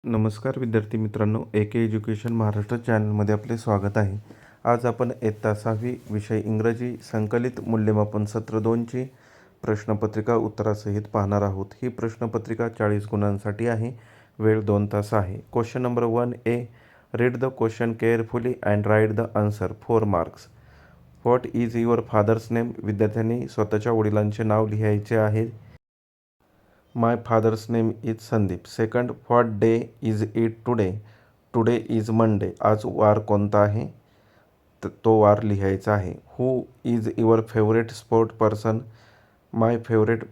नमस्कार विद्यार्थी मित्रांनो, AK एज्युकेशन महाराष्ट्र चॅनलमध्ये आपले स्वागत आहे. आज आपण इयत्ता 6वी विषय इंग्रजी संकलित मूल्यमापन सत्र 2ची प्रश्नपत्रिका उत्तरासहित पाहणार आहोत. ही प्रश्नपत्रिका 40 गुणांसाठी आहे. वेळ 2 तास आहे. Question number 1A. Read the question carefully and write the answer. 4 marks. What is your father's name? विद्यार्थ्यांनी स्वतःच्या वडिलांचे नाव लिहायचे आहे. My father's name is Sandeep. Second, what day is it today? Today is Monday. आज वार कोणता आहे? तो वार लिहायचा आहे. Who is your favourite sport person? My favourite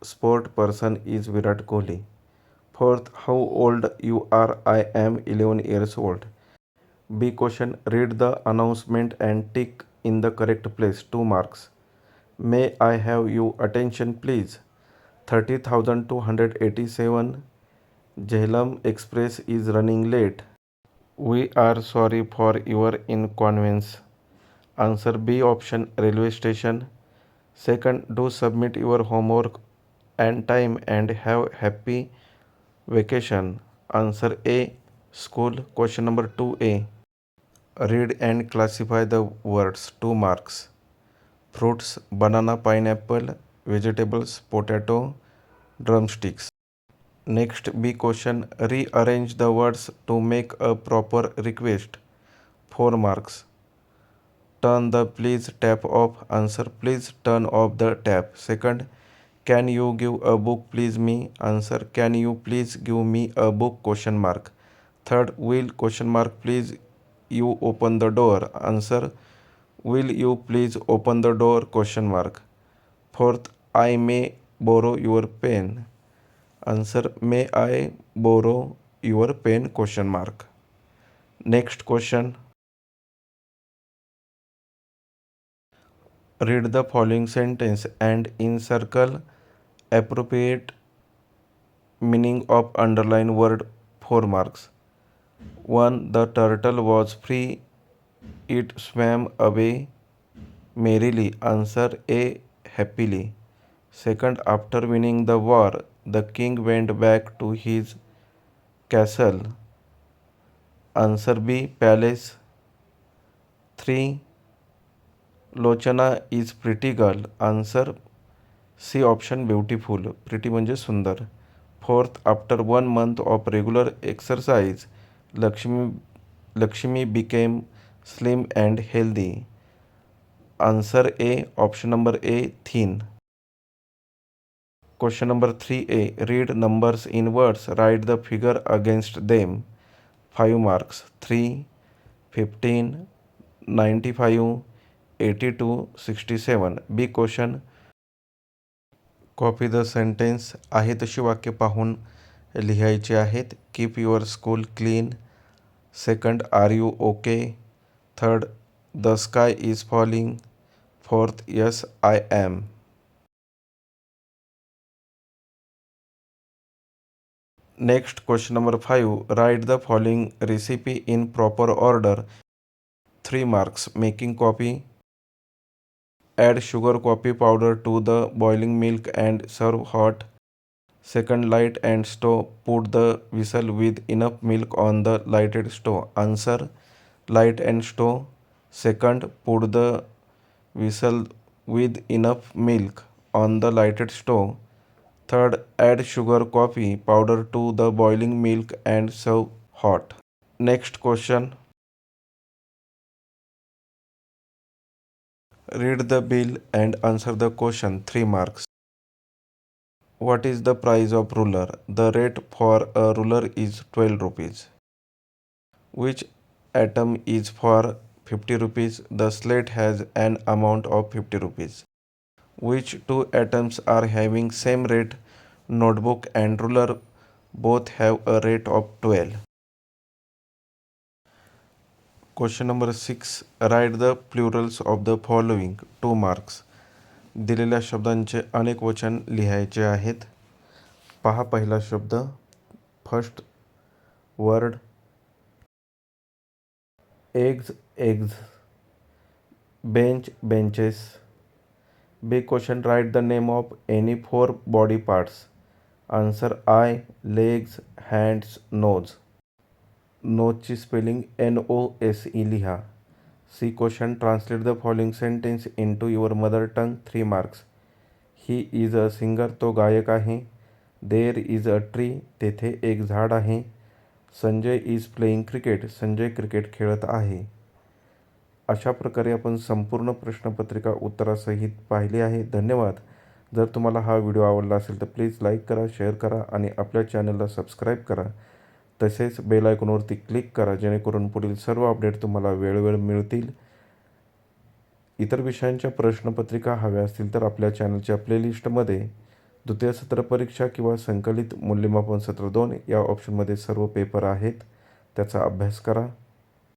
sport person is Virat Kohli. Fourth, how old you are? I M 11 years old. B question, read the announcement and tick in the correct place. 2 marks. May I have you attention please? 30,287. Jhelum Express is running late. We are sorry for your inconvenience. Answer B option, railway station. Second, do submit your homework on time and have happy vacation. Answer A, school. Question number 2A. Read and classify the words. 2 marks. Fruits, banana, pineapple. Vegetables, potato, drumsticks. Next, B question, rearrange the words to make a proper request. 4 marks. Turn the please tap off. Answer, please turn off the tap. Second, can you give a book please me? Answer, can you please give me a book? Question mark. Third, will question mark please you open the door? Answer, will you please open the door? Question mark. Fourth, I may borrow your pen. Answer, may I borrow your pen? Question mark. Next question. Read the following sentence and encircle appropriate meaning of underlined word. 4 marks. 1. The turtle was free. It swam away merrily. Answer A, happily. Second, after winning the war, the king went back to his castle. Answer B, palace. 3. Lochana is pretty girl. Answer C option, beautiful. Pretty म्हणजे सुंदर. Fourth, after 1 month of regular exercise, Lakshmi became slim and healthy. Answer A option number A, thin. Question number 3A. Read numbers in words. Write the figure against them. 5 marks. 3, 15, 95, 82, 67. B question. Copy the sentence. आहे तशी वाक्य पाहून लिहायची आहेत. Keep your school clean. Second, are you okay? Third, the sky is falling. Fourth, yes I am. Next, question number 5. Write the following recipe in proper order. 3 marks. Making coffee. Add sugar coffee powder to the boiling milk and serve hot. Second, light and stove. Put the vessel with enough milk on the lighted stove. Answer, light and stove. Second, put the vessel with enough milk on the lighted stove. Third, add sugar coffee powder to the boiling milk and serve hot. Next question. Read the bill and answer the question. 3 marks. What is the price of ruler? The rate for a ruler is 12 rupees. Which atom is for 50 rupees? The slate has an amount of 50 rupees. Which two atoms are having same rate? Notebook and ruler both have a rate of 12. Question number 6. Write the plurals of the following. 2 marks. दिलेल्या शब्दांचे अनेक वचन लिहायचे आहेत. पहा पहिला शब्द. First word, eggs eggs. Bench benches. B question, write the name of any 4 body parts. Answer eye, legs, hands, nose. नोजची स्पेलिंग NOSE लिहा. C question, translate the following sentence into your mother tongue, 3 marks. He is a singer, तो गायक आहे. There is a tree, तेथे एक झाड आहे. Sanjay is playing cricket, Sanjay cricket खेळत आहे. अशा प्रकारे आपण संपूर्ण प्रश्नपत्रिका उत्तरासहित पाहिली आहे. धन्यवाद. जर तुम्हाला हा व्हिडिओ आवडला असेल तर प्लीज लाईक करा, शेअर करा आणि आपल्या चॅनलला सबस्क्राईब करा. तसेच बेल आयकॉनवरती क्लिक करा जेणेकरून पुढील सर्व अपडेट तुम्हाला वेळोवेळी मिळतील. इतर विषयांच्या प्रश्नपत्रिका हव्या असतील तर आपल्या चॅनलच्या प्लेलिस्टमध्ये द्वितीय सत्र परीक्षा किंवा संकलित मूल्यमापन सत्र 2 या ऑप्शनमध्ये सर्व पेपर आहेत. त्याचा अभ्यास करा.